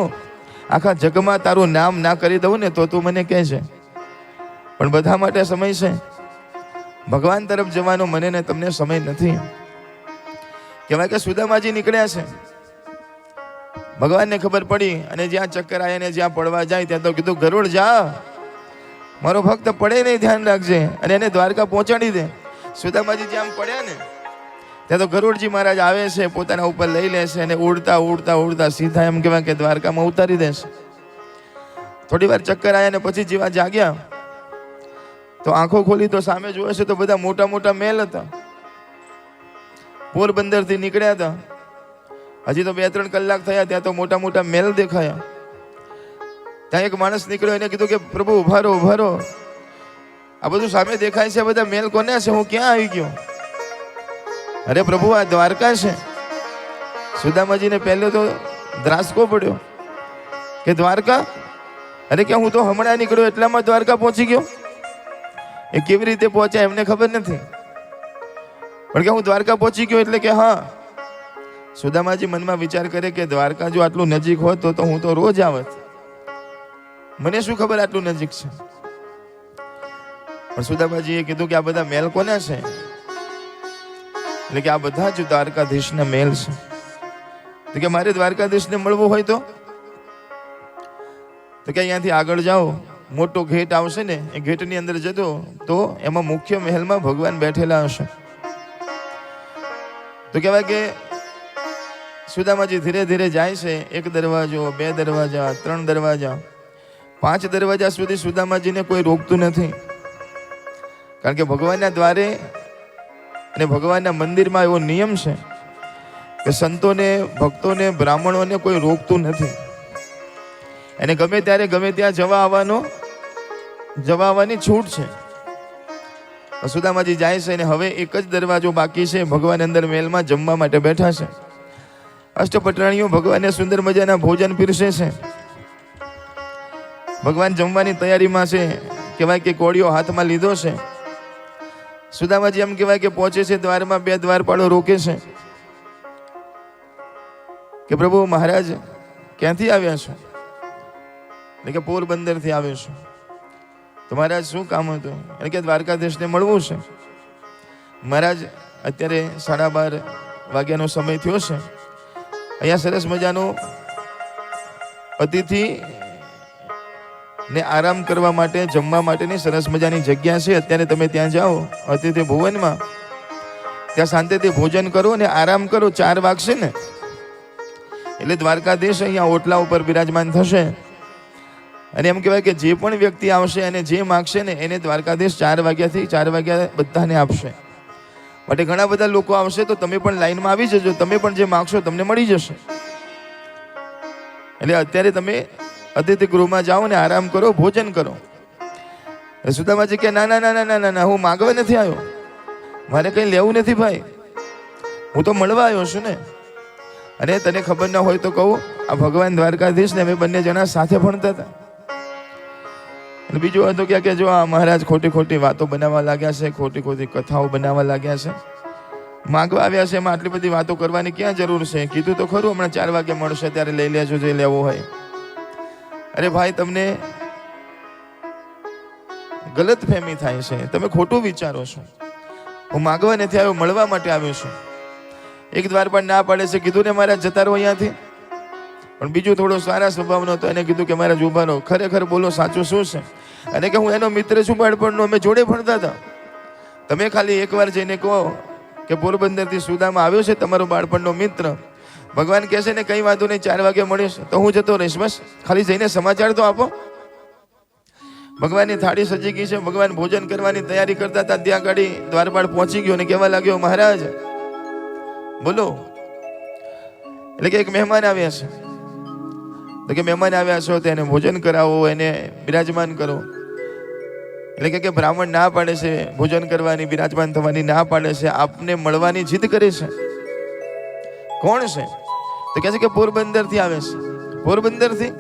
A: આખા જગમાં તારું નામ ના કરી દઉં ને તો તું મને કહે છે. પણ બધા માટે સમય છે, ભગવાન તરફ જવાનો મને ને તમને સમય નથી. કહેવાય કે સુદામાજી નીકળ્યા છે, ભગવાનને ખબર પડી અને જ્યાં ચક્કર આવ્યા ને જ્યાં પડવા જાય ત્યાં તો કીધું ગરુડ જા, મારો ભક્ત પડે નહીં ધ્યાન રાખજે અને એને દ્વારકા પહોંચાડી દે. સુદામાજી જ્યાં પડ્યા ને ત્યાં તો ગરુડજી મહારાજ આવે છે, પોતાના ઉપર લઈ લે છે અને ઉડતા સીધા એમ કહેવાય કે દ્વારકામાં ઉતારી દેશે. થોડી વાર ચક્કર આવ્યા ને પછી જેવા જાગ્યા તો આંખો ખોલી તો સામે જોવે છે તો બધા મોટા મોટા મહેલ હતા. પોરબંદરથી નીકળ્યા હતા, હજી તો 2-3 કલાક થયા, ત્યાં તો મોટા મોટા મહેલ દેખાયા. ત્યાં એક માણસ નીકળ્યો, એને કીધું કે પ્રભુ ઉભા રહો, આ બધું સામે દેખાય છે, બધા મહેલ કોને છે, હું ક્યાં આવી ગયો? અરે પ્રભુ આ દ્વારકા છે. સુદામાજીને પહેલો તો ધ્રાસકો પડ્યો કે દ્વારકા? અરે કે હું તો હમણાં નીકળ્યો એટલામાં દ્વારકા પહોંચી ગયો. એ કેવી રીતે પહોંચ્યા એમને ખબર નથી, પણ કે હું દ્વારકા પહોંચી ગયો એટલે કે હા. સુદામાજી મનમાં વિચાર કરે કે દ્વારકા જો આટલું નજીક હોત તો હું તો રોજ આવત, મને શું ખબર આટલું નજીક છે. પણ સુદામાજીએ કીધું કે આ બધા મહેલ કોના છે? એટલે કે આ બધા જ દ્વારકાધીશના મહેલ છે. તો કે મારે દ્વારકાધીશને મળવું હોય તો કે અહીંયાથી આગળ જાઓ, મોટો ગેટ આવશે ને, એ ગેટની અંદર જજો તો એમાં મુખ્ય મહેલમાં ભગવાન બેઠેલા હશે. તો કહેવાય કે સુદામાજી ધીરે ધીરે જાય છે. 1 દરવાજો, 2 દરવાજા, 3 દરવાજા, 5 દરવાજા સુધી સુદામાજીને કોઈ રોકતું નથી. કારણ કે ભગવાનના દ્વારે અને ભગવાનના મંદિરમાં એવો નિયમ છે કે સંતોને, ભક્તોને, બ્રાહ્મણોને કોઈ રોકતું નથી. એને ગમે ત્યારે ગમે ત્યાં જવા આવવાની છૂટ છે. સુદામાજી જાય છે અને હવે 1 જ દરવાજો બાકી છે. ભગવાન અંદર મહેલમાં જમવા માટે બેઠા છે. અષ્ટપટરાણીઓ ભગવાનને સુંદર મજાના ભોજન પીરસે છે. ભગવાન જમવાની તૈયારીમાં છે. કહેવાય કે કોળિયો હાથમાં લીધો છે. સુદામાજી એમ કહેવાય કે પહોંચે છે દ્વારમાં. 2 દ્વારપાળો રોકે છે કે પ્રભુ મહારાજ ક્યાંથી આવ્યા છો? એટલે કે પોરબંદરથી આવ્યો છું. તો મહારાજ શું કામ હતું? એટલે કે દ્વારકાધીશને મળવું છે. મહારાજ અત્યારે 12:30 વાગ્યાનો સમય થયો છે. અહીંયા સરસ મજાનું અતિથિ ને આરામ કરવા માટે, જમવા માટેની સરસ મજાની જગ્યા છે. અત્યારે તમે ત્યાં જાઓ અતિથિ ભુવનમાં, ત્યાં શાંતિથી ભોજન કરો અને આરામ કરો. 4 વાગશે ને એટલે દ્વારકાધીશ અહીંયા ઓટલા ઉપર બિરાજમાન થશે. અને એમ કહેવાય કે જે પણ વ્યક્તિ આવશે અને જે માગશે ને એને દ્વારકાધીશ 4 વાગ્યાથી 4 વાગ્યા બધાને આપશે. માટે ઘણા બધા લોકો આવશે તો તમે પણ લાઈનમાં આવી જજો. તમે પણ જે માગશો તમને મળી જશે. એટલે અત્યારે તમે અતિથિ ગૃહમાં જાઓ ને આરામ કરો, ભોજન કરો. સુદામાજી કે ના ના ના ના ના ના, હું માગવા નથી આવ્યો, મારે કંઈ લેવું નથી ભાઈ, હું તો મળવા આવ્યો છું ને. અને તને ખબર ના હોય તો કહું, આ ભગવાન દ્વારકાધીશ ને અમે બંને જણા સાથે ભણતા હતા. અને બીજું હતું કે જો આ મહારાજ ખોટી ખોટી વાતો બનાવવા લાગ્યા છે, ખોટી ખોટી કથાઓ બનાવવા લાગ્યા છે, માગવા આવ્યા છે, એમાં આટલી બધી વાતો કરવાની ક્યાં જરૂર છે? કીધું તો ખરું હમણાં 4 વાગે મળશે ત્યારે લઈ લેજો જે લેવો હોય. અરે ભાઈ, તમને ગલત ફહેમી થાય છે, તમે ખોટું વિચારો છો. હું માગવા નથી આવ્યો, મળવા માટે આવ્યો છું. એક દ્વારપાળ ના પાડે છે, કીધું ને મહારાજ જતા રહો અહીંયાથી. પણ બીજું થોડો સારા સ્વભાવનો હતો, એને કીધું કે મહારાજ ઊભા રહો, ખરેખર બોલો સાચું શું છે? અને કે હું એનો મિત્ર છું બાળપણનો, અમે જોડે ભણતા હતા. તમે ખાલી એકવાર જઈને કહો કે પોરબંદરથી સુદામા આવ્યો છે તમારો બાળપણનો મિત્ર. ભગવાન કહે છે ને કંઈ વાંધો નહીં, 4 વાગે મળીશ, તો હું જતો રહીશ. બસ ખાલી જઈને સમાચાર તો આપો. ભગવાનની થાળી સજી ગઈ છે, ભગવાન ભોજન કરવાની તૈયારી કરતા હતા, ત્યાં ગાડી દ્વારપાળ પહોંચી ગયો અને કહેવા લાગ્યો, મહારાજ બોલો. એટલે કે એક મહેમાન આવ્યા છે. તો કે મહેમાન આવ્યા છો તો એને ભોજન કરાવો, એને બિરાજમાન કરો. એટલે કે બ્રાહ્મણ ના પાડે છે ભોજન કરવાની, બિરાજમાન થવાની ના પાડે છે, આપને મળવાની જીદ કરે છે. કોણ છે? તો કહે છે કે પોરબંદરથી આવે છે. પોરબંદરથી?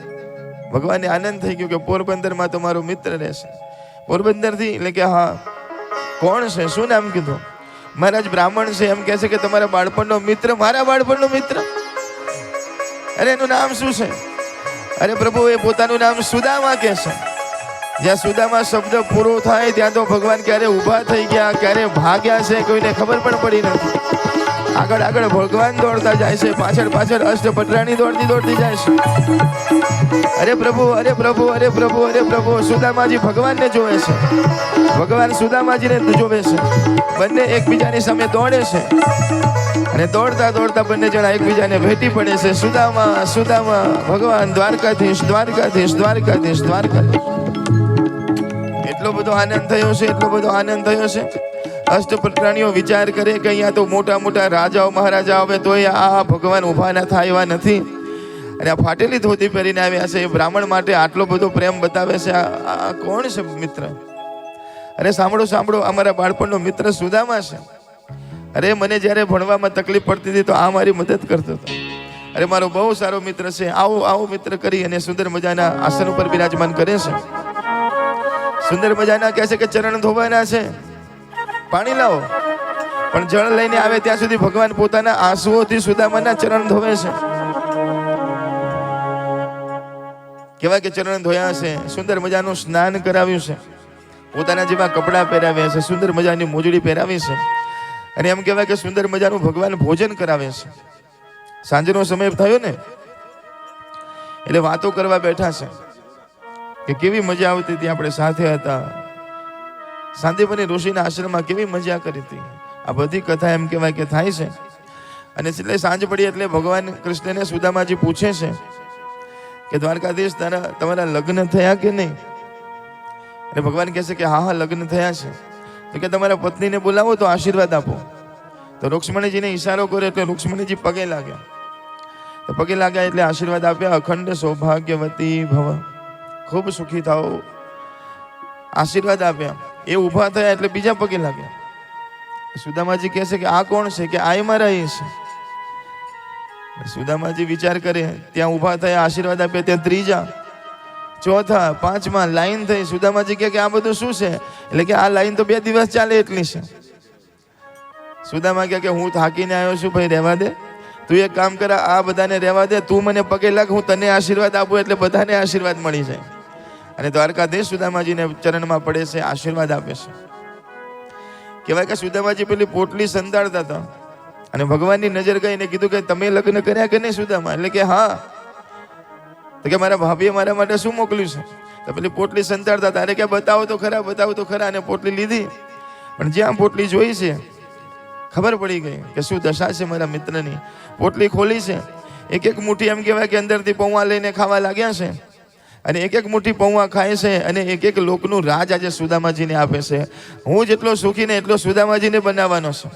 A: ભગવાનને આનંદ થઈ ગયો કે પોરબંદરમાં તો મારો મિત્ર રહેશે. પોરબંદરથી? એટલે કે હા. કોણ છે? શું નામ કીધું? મહારાજ બ્રાહ્મણ છે, એમ કહે છે કે તમારા બાળપણનો મિત્ર. મારા બાળપણનો મિત્ર? અરે એનું નામ શું છે? અરે પ્રભુ, એ પોતાનું નામ સુદામા કહે છે. જ્યાં સુદામા શબ્દ પૂરો થાય ત્યાં તો ભગવાન ક્યારે ઊભા થઈ ગયા, ક્યારે ભાગ્યા છે, કોઈને ખબર પણ પડી નથી. આગળ આગળ ભગવાન દોડતા જાય છે, પાછળ પાછળ અષ્ટપટરાણી દોડતી જાય છે. અરે પ્રભુ, અરે પ્રભુ, અરે પ્રભુ, અરે પ્રભુ. સુદામાજી ભગવાનને જોવે છે, ભગવાન સુદામાજીને જોવે છે. બંને એકબીજાની સામે દોડે છે અને દોડતા દોડતા બંને જણા એકબીજાને ભેટી પડે છે. સુદામા, સુદામા, ભગવાન દ્વારકાધીશ, દ્વારકાધીશ, દ્વારકાધીશ, દ્વારકાધીશ. એટલો બધો આનંદ થયો છે, એટલો બધો આનંદ થયો છે. અષ્ટપટરાણીઓ વિચાર કરે કે અહીંયા તો મોટા મોટા રાજાઓ મહારાજા આવે તોય આ ભગવાન ઊભા ના થાય એવા નથી. અને આ ફાટેલી ધોતી પહેરીને આવ્યા છે, એ બ્રાહ્મણ માટે આટલો બધો પ્રેમ બતાવે છે. આ કોણ છે મિત્ર? અરે સાંભળો સાંભળો, અમારા બાળપણનો મિત્ર સુદામા છે. અરે મને જ્યારે ભણવામાં તકલીફ પડતી હતી તો આ મારી મદદ કરતો હતો. અરે મારો બહુ સારો મિત્ર છે, આવો આવો મિત્ર કરી અને સુંદર મજાના આસન ઉપર બિરાજમાન કરે છે. સુંદર મજાના કહે છે કે ચરણ ધોવાના છે, પાણી લાવો. પણ જળ લઈને આવે ત્યાં સુધી ભગવાન પોતાના આંસુઓથી સુદામાના ચરણ ધોવે છે. કેવા કે ચરણ ધોયા છે, સુંદર મજાનું સ્નાન કરાવ્યું છે, પોતાના જેવા કપડાં પહેરાવ્યા છે, સુંદર મજાની મોજડી પહેરાવી છે. અને એમ કહેવાય કે સુંદર મજાનું ભગવાન ભોજન કરાવે છે. સાંજનો સમય થયો ને એટલે વાતો કરવા બેઠા છે કે કેવી મજા આવતી હતી, આપણે સાથે હતા. સાંદીપની ઋષિના આશ્રમમાં કેવી મજા કરી હતી. આ બધી કથા એમ કહેવાય કે થાય છે. અને એટલે સાંજ પડી એટલે ભગવાન કૃષ્ણને સુદામાજી પૂછે છે કે દ્વારકાધીશ, તમારા લગ્ન થયા કે નહીં? એટલે ભગવાન કહે છે કે હા હા લગ્ન થયા છે. તો કે તમારા પત્નીને બોલાવો તો આશીર્વાદ આપો. તો રૂક્ષ્મણીજીને ઈશારો કર્યો એટલે રૂક્ષ્મણીજી પગે લાગ્યા. તો પગે લાગ્યા એટલે આશીર્વાદ આપ્યા, અખંડ સૌભાગ્યવતી ભવ, ખૂબ સુખી થાઓ, આશીર્વાદ આપ્યા. એ ઊભા થયા એટલે બીજા પગે લાગ્યા. સુદામાજી કહે છે કે આ કોણ છે? કે આ મારા એ છે. સુદામાજી વિચાર કરે, ત્યાં ઊભા થયા, આશીર્વાદ આપ્યા, ત્યાં ત્રીજા, ચોથા, પાંચમા લાઈન થઈ. સુદામાજી કહે કે આ બધું શું છે? એટલે કે આ લાઈન તો 2 દિવસ ચાલે એટલી છે. સુદામા કહે કે હું થાકીને આવ્યો છું ભાઈ, રહેવા દે. તું એક કામ કર, આ બધાને રહેવા દે, તું મને પગે લાગ, હું તને આશીર્વાદ આપું એટલે બધાને આશીર્વાદ મળી જાય. અને દ્વારકાધીશ સુદામાજીને ચરણમાં પડે છે, આશીર્વાદ આપે છે. કહેવાય કે સુદામાજી પેલી પોટલી સંતાડતા હતા અને ભગવાનની નજર ગઈ ને કીધું કે તમે લગ્ન કર્યા કે નહીં સુદામા? એટલે કે હા. તો કે મારા ભાભીએ મારા માટે શું મોકલ્યું છે? તો પેલી પોટલી સંતાડતા હતા. અરે કે બતાવો તો ખરા, બતાવો તો ખરા. અને પોટલી લીધી, પણ જ્યાં પોટલી જોઈ છે ખબર પડી ગઈ કે શું દશા છે મારા મિત્રની. પોટલી ખોલી છે, એક એક મુઠ્ઠી એમ કહેવાય કે અંદરથી પૌવા લઈને ખાવા લાગ્યા છે. અને એક એક મુઠ્ઠી પૌવા ખાય છે અને એક એક લોકનું રાજ આજે સુદામાજીને આપે છે. હું જેટલો સુખી ને એટલો સુદામાજીને બનાવવાનો છે.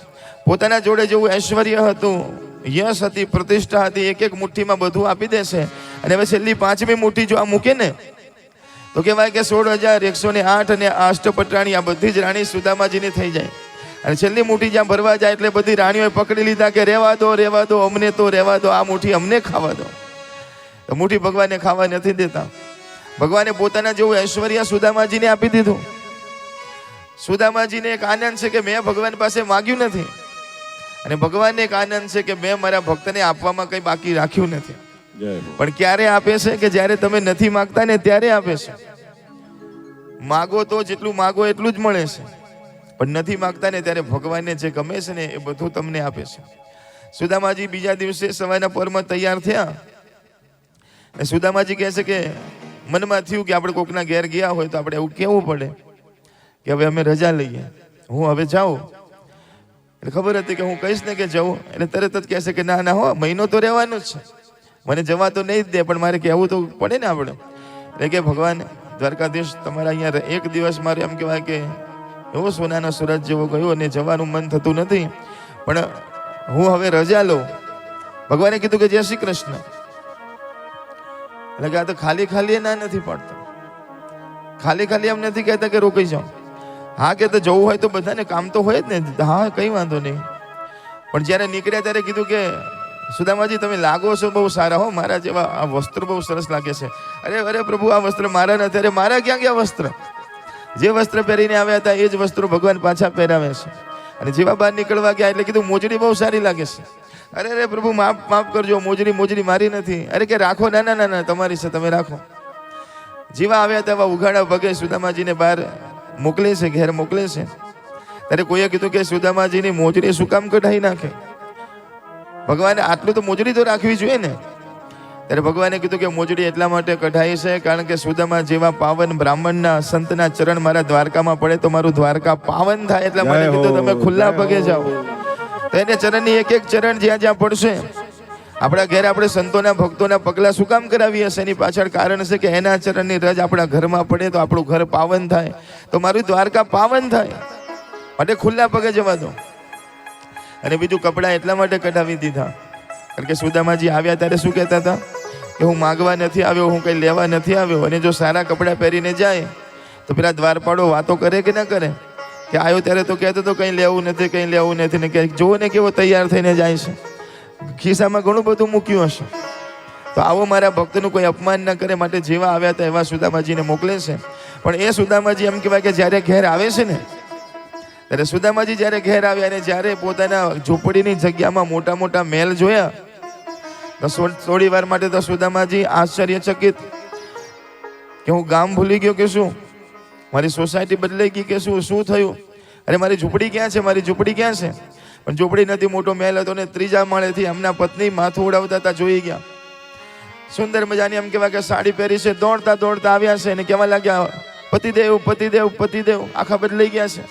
A: પોતાના જોડે જેવું ઐશ્વર્ય હતું, યશ હતી, પ્રતિષ્ઠા હતી, એક એક મુઠ્ઠીમાં બધું આપી દેશે. અને હવે છેલ્લી 5મી મુઠ્ઠી જો આ મૂકે ને તો કહેવાય કે 16,108 અને અષ્ટપટરાણી આ બધી જ રાણી સુદામાજીની થઈ જાય. અને છેલ્લી મુઠ્ઠી જ્યાં ભરવા જાય એટલે બધી રાણીઓએ પકડી લીધા કે રહેવા દો, રહેવા દો, અમને તો રહેવા દો, આ મુઠ્ઠી અમને ખાવા દો. તો મુઠ્ઠી ભગવાનને ખાવા નથી દેતા. ભગવાને પોતાના જેવું ઐશ્વર્ય સુદામાજીને આપી દીધું. સુદામાજીને એક આનંદ છે કે મેં ભગવાન પાસે માગ્યું નથી, અને ભગવાનને એક આનંદ છે કે મેં મારા ભક્તને આપવામાં કંઈ બાકી રાખ્યું નથી. પણ ક્યારે આપે છે? કે જ્યારે તમે નથી માગતા ને ત્યારે આપે છે. માગો તો જેટલું માગો એટલું જ મળે છે, પણ નથી માગતા ને ત્યારે ભગવાનને જે ગમે છે ને એ બધું તમને આપે છે. સુદામાજી બીજા દિવસે સવારના પરમાં તૈયાર થયા. સુદામાજી કહે છે કે મનમાં થયું કે આપણે કોકના ઘેર ગયા હોય તો આપણે એવું કહેવું પડે કે હવે અમે રજા લઈએ, હું હવે જાઉં. એટલે ખબર હતી કે હું કહીશ ને કે જાઉં એટલે તરત જ કહેશે કે ના ના હો, મહિનો તો રહેવાનું જ છે, મને જવા તો નહીં જ દે, પણ મારે કહેવું તો પડે ને આપણે. એટલે કે ભગવાન દ્વારકાધીશ, તમારા અહીંયા એક દિવસ મારે એમ કહેવાય કે એવો સોનાનો સૂરજ જેવો ગયો અને જવાનું મન થતું નથી, પણ હું હવે રજા લઉં. ભગવાને કીધું કે જય શ્રી કૃષ્ણ. એટલે કે આ તો ખાલી ખાલી ના નથી પાડતો, ખાલી ખાલી એમ નથી કહેતા કે રોકાઈ જાઓ. હા કે તો જવું હોય તો બધાને કામ તો હોય જ ને, હા કઈ વાંધો નહીં. પણ જ્યારે નીકળ્યા ત્યારે કીધું કે સુદામાજી તમે લાગો છો બહુ સારા હો, મારા જેવા આ વસ્ત્ર બહુ સરસ લાગે છે. અરે અરે પ્રભુ, આ વસ્ત્ર મારા નથી. અરે મારા ક્યાં ગયા વસ્ત્ર? જે વસ્ત્ર પહેરીને આવ્યા હતા એ જ વસ્ત્રો ભગવાન પાછા પહેરાવે છે. અને જેવા બહાર નીકળવા ગયા એટલે કીધું મોજડી બહુ સારી લાગે છે. અરે અરે પ્રભુ, માફ કરજો, મોજડી મારી નથી. અરે કે રાખો, ના ના ના ના તમારી છે, તમે રાખો. જેવા આવ્યા તેવા ઉઘાડા પગે સુદામાજીને બહાર મોકલે છે, ઘેર મોકલે છે. ત્યારે કોઈએ કીધું કે સુદામાજીની મોજડી શું કામ કઢાઈ નાખે? ભગવાને આટલું તો મોજડી તો રાખવી જોઈએ ને. ત્યારે ભગવાને કીધું કે મોજડી એટલા માટે કઢાઈ છે કારણ કે સુદામા જેવા પાવન બ્રાહ્મણના સંતના ચરણ મારા દ્વારકામાં પડે તો મારું દ્વારકા પાવન થાય, એટલા માટે કીધું તમે ખુલ્લા પગે જાઓ. તો એને ચરણની એક એક ચરણ જ્યાં જ્યાં પડશે, આપણા ઘેર આપણે સંતોના ભક્તોના પગલા શું કામ કરાવીએ હશે? એની પાછળ કારણ છે કે એના ચરણની રજ આપણા ઘરમાં પડે તો આપણું ઘર પાવન થાય, તો મારું દ્વારકા પાવન થાય. માટે ખુલ્લા પગે જવા દો. અને બીજું કપડાં એટલા માટે કઢાવી દીધા કારણ કે સુદામાજી આવ્યા ત્યારે શું કહેતા હતા કે હું માગવા નથી આવ્યો, હું કંઈ લેવા નથી આવ્યો. અને જો સારા કપડાં પહેરીને જાય તો પેલા દ્વારપાળો વાતો કરે કે ન કરે કે આવ્યો ત્યારે તો કહેતો તો કંઈ લેવું નથી, કંઈ લેવું નથી, ને કે જુઓ ને કેવો તૈયાર થઈને જાય છે, ખિસ્સામાં ઘણું બધું મૂક્યું હશે. તો આવો મારા ભક્તનું કોઈ અપમાન ન કરે માટે જેવા આવ્યા હતા એવા સુદામાજીને મોકલે છે. પણ એ સુદામાજી એમ કહેવાય કે જ્યારે ઘેર આવે છે ને, ત્યારે સુદામાજી જ્યારે ઘેર આવ્યા અને જ્યારે પોતાના ઝૂંપડીની જગ્યામાં મોટા મોટા મહેલ જોયા તો થોડી વાર માટે તો સુદામાજી આશ્ચર્યચકિત કે હું ગામ ભૂલી ગયો કે શું, મારી સોસાયટી બદલાઈ ગઈ કે શું થયું? અરે મારી ઝૂંપડી ક્યાં છે, મારી ઝૂંપડી ક્યાં છે? પણ ઝૂંપડી નથી, મોટો મહેલ હતો ને ત્રીજા માળેથી એમના પત્ની માથું ઉડાવતા હતા જોઈ ગયા. સુંદર મજાની એમ કહેવાય કે સાડી પહેરી છે, દોડતા દોડતા આવ્યા છે અને કહેવા લાગ્યા પતિદેવ પતિદેવ પતિદેવ, આખા બદલાઈ ગયા છે.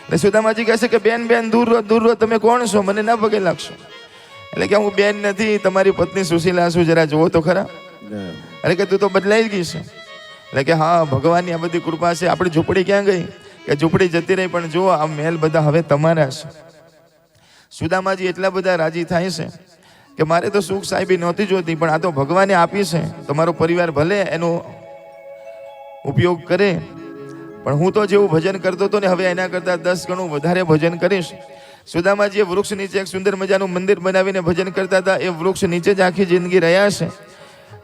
A: એટલે સુદામાજી કહે છે કે બેન બેન દૂર રહો દૂર રહો, તમે કોણ છો? મને ના પગે લાગશો. એટલે કે હું બેન નથી, તમારી પત્ની સુશીલા છું, જરા જુઓ તો ખરા. અરે કે તું તો બદલાઈ ગઈ છે. એટલે કે હા, ભગવાનની આ બધી કૃપા છે. આપણી ઝૂંપડી ક્યાં ગઈ? કે ઝૂંપડી જતી રહી, પણ જુઓ આ મહેલ બધા હવે તમારા છે. સુદામાજી એટલા બધા રાજી થાય છે કે મારે તો સુખ સાહેબી નહોતી જોતી, પણ આ તો ભગવાને આપી છે, તો મારો પરિવાર ભલે એનો ઉપયોગ કરે, પણ હું તો જેવું ભજન કરતો હતો ને હવે એના કરતાં 10 ગણું વધારે ભજન કરીશ. સુદામાજીએ વૃક્ષ નીચે એક સુંદર મજાનું મંદિર બનાવીને ભજન કરતા હતા. એ વૃક્ષ નીચે જ આખી જિંદગી રહ્યા છે.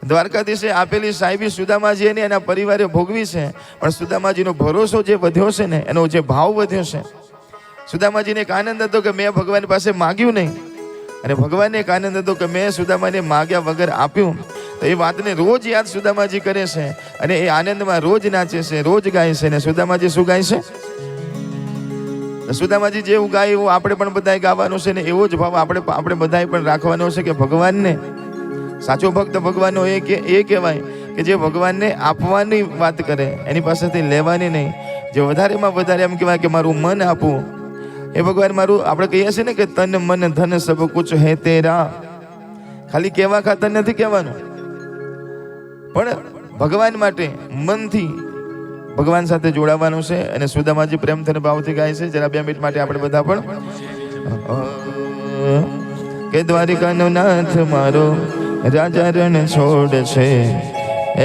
A: દ્વારકાધીશે આપેલી સાહેબી સુદામાજીને એના પરિવારે ભોગવી છે, પણ સુદામાજીનો ભરોસો જે વધ્યો છે ને, એનો જે ભાવ વધ્યો છે. સુદામાજીને એક આનંદ હતો કે મેં ભગવાન પાસે માગ્યું નહીં, અને ભગવાનને એક આનંદ હતો કે મેં સુદામાને માગ્યા વગર આપ્યું. તો એ વાતને રોજ યાદ સુદામાજી કરે છે અને એ આનંદમાં રોજ નાચે છે, રોજ ગાય છે. અને સુદામાજી શું ગાય છે? સુદામાજી જેવું ગાય એવું આપણે પણ બધાએ ગાવાનું છે ને એવો જ ભાવ આપણે બધાએ પણ રાખવાનો છે કે ભગવાનને, સાચો ભક્ત ભગવાનનો એ કહેવાય કે જે ભગવાનને આપવાની વાત કરે, એની પાસેથી લેવાની નહીં. જે વધારેમાં વધારે એમ કહેવાય કે મારું મન આપવું, એ ભગવાન મારું, આપણે કહીએ છીએ ને કે તન મન ધન સબ કુછ હે તેરા. ખાલી કહેવા ખાતર નથી કહેવાનું, પણ ભગવાન માટે મનથી ભગવાન સાથે જોડાવાનું છે. અને સુદામાજી પ્રેમ અને ભાવથી ગાય છે. જરા 2 મિનિટ માટે આપણે બધા પણ કે દ્વારિકાનો નાથ મારો રાજા રણ છોડ છે,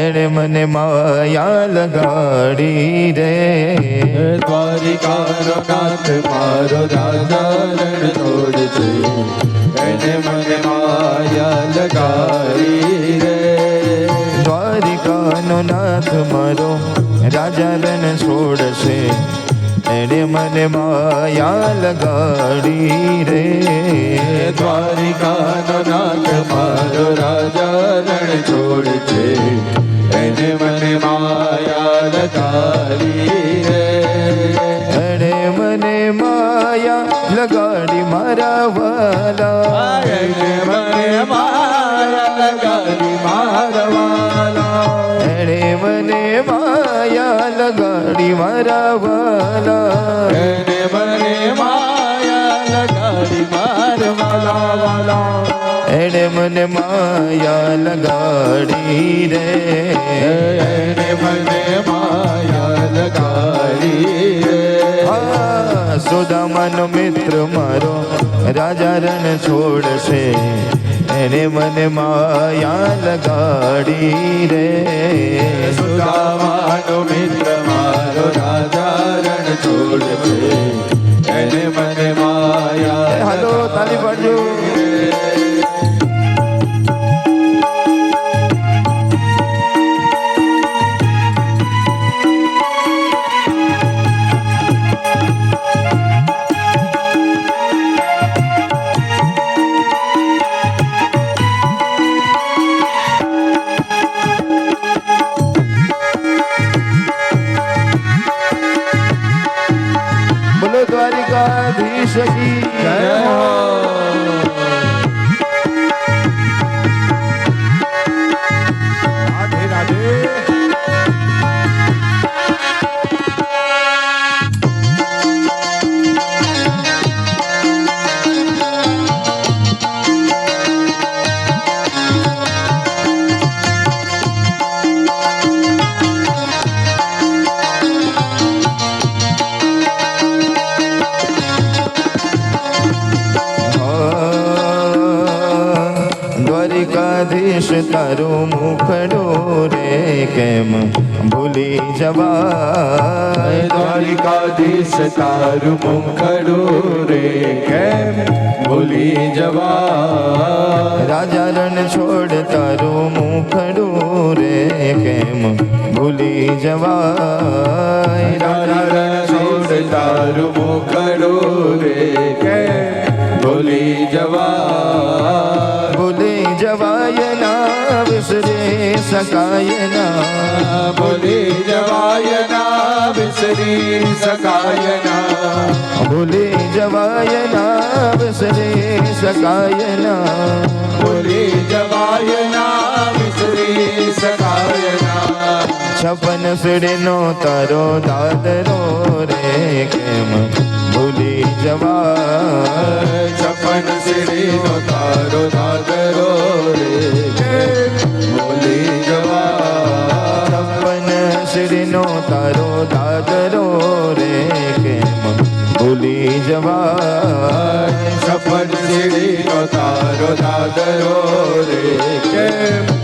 A: એણે મને માયા લગાડી રે.
B: દ્વારિકાનો નાથ મારો રાજા રણ છોડ છે, એણે મને માયા લગાડી રે.
A: દ્વારિકાનો નાથ મારો રાજા રણ છોડ છે, એણે મને માયા લગાડી રે.
B: દ્વારિકાનો નાથ મારો રાજા રણ છોડ છે, એને મને માયા લગાડી રે.
A: એણે મને માયા લગાડી મારા વાલા
B: એને મને માયા લગાડી મારા વાલા
A: એણે મને માયા લગાડી મારા વાલા
B: એને મને માયા લગાડી મારા વાલા વાલા
A: એણે મને માયા લગાડી રે
B: એને મને માયા લગાડી રે
A: સુદામાનો મિત્ર મારો રાજા રણ છોડશે એને મને માયા લગાડી રે
B: સુદામાનો મિત્ર મારો રાજા રણ છોડ છે એને મને માયા
A: હાલો તાલી પાડજો બોલો દ્વારિકાધીશ કી જય હો
B: રાધે રાધે
A: દ્વારિકાધીશ તારું મુખડું રે કેમ ભૂલી જવાય
B: દ્વારિકાધીશ તારું મુખડું રે કેમ ભૂલી જવા
A: રાજા રણ છોડ તારું મુખડું રે કેમ ભૂલી જવાય
B: રાજા રણ છોડ તારું મુખડું રે કેમ ભૂલી જવા
A: ભૂલી જવાય ના વિસરે શકાય ના
B: ભૂલી જવાય ના વિસરી શકાય ના
A: ભૂલી જવાય ના વિસરે શકાય ના
B: ભૂલી જવાય ના વિસરી શકાય ના
A: છપન સીડીનો તારો દાદરો રે કેમ ભૂલી જવાય
B: છપન સીડીનો તારો દાદરો રે કેમ ભૂલી જવા
A: છપ્પન સીડીનો તારો દાદરો રે કેમ ભૂલી જવાય
B: છપન સીડીનો તારો દાદરો રે કેમ